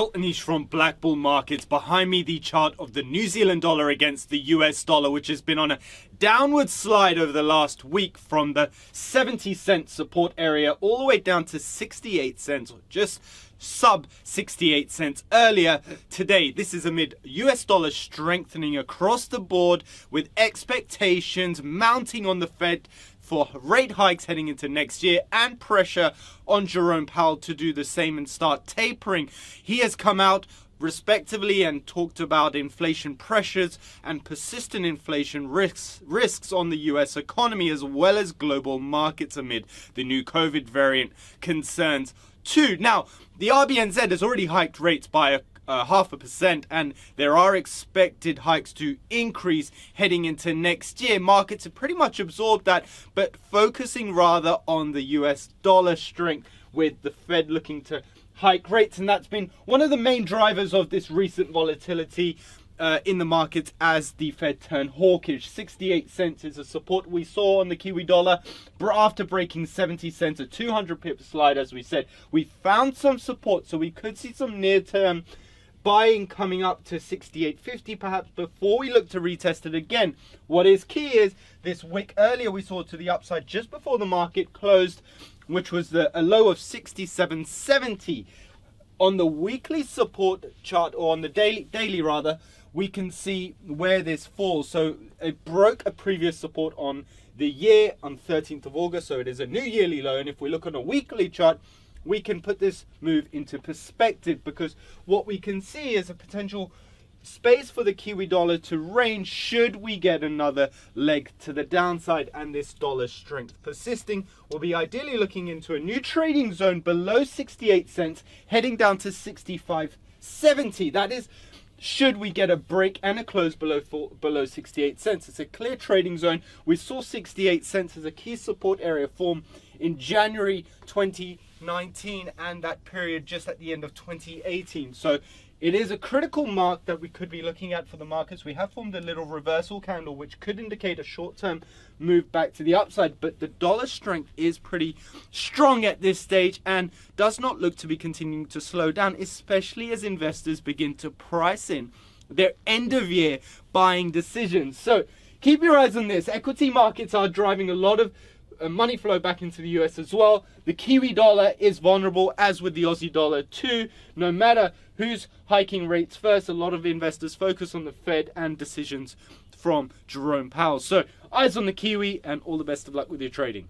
Anish from BlackBull Markets. Behind me, the chart of the New Zealand dollar against the US dollar, which has been on a downward slide over the last week from the 70-cent support area all the way down to 68 cents, or just sub 68 cents earlier today. This is amid US dollar strengthening across the board, with expectations mounting on the Fed for rate hikes heading into next year and pressure on Jerome Powell to do the same and start tapering. He has come out respectively and talked about inflation pressures and persistent inflation risks on the US economy as well as global markets amid the new COVID variant concerns too. Now, the RBNZ has already hiked rates by 0.5%, and there are expected hikes to increase heading into next year. Markets have pretty much absorbed that, but focusing rather on the US dollar strength, with the Fed looking to hike rates, and that's been one of the main drivers of this recent volatility in the markets as the Fed turned hawkish. 68 cents is a support we saw on the Kiwi dollar, but after breaking 70 cents, a 200 pip slide, as we said, we found some support, so we could see some near-term buying coming up to 68.50 perhaps before we look to retest it again. What is key is this wick earlier we saw to the upside just before the market closed, which was a low of 67.70. On the weekly support chart, or on the daily rather, we can see where this falls. So it broke a previous support on the year on 13th of August, so it is a new yearly low. And if we look on a weekly chart, we can put this move into perspective, because what we can see is a potential space for the Kiwi dollar to range should we get another leg to the downside, and this dollar strength persisting. We'll be ideally looking into a new trading zone below 68 cents, heading down to 65.70. That is, should we get a break and a close below 68 cents. It's a clear trading zone. We saw 68 cents as a key support area form in January 2019 and that period just at the end of 2018. So it is a critical mark that we could be looking at for the markets. We have formed a little reversal candle, which could indicate a short-term move back to the upside, but the dollar strength is pretty strong at this stage and does not look to be continuing to slow down, especially as investors begin to price in their end-of-year buying decisions. So keep your eyes on this. Equity markets are driving a lot of money flow back into the US as well. The Kiwi dollar is vulnerable, as with the Aussie dollar too. No matter who's hiking rates first, a lot of investors focus on the Fed and decisions from Jerome Powell. So eyes on the Kiwi, and all the best of luck with your trading.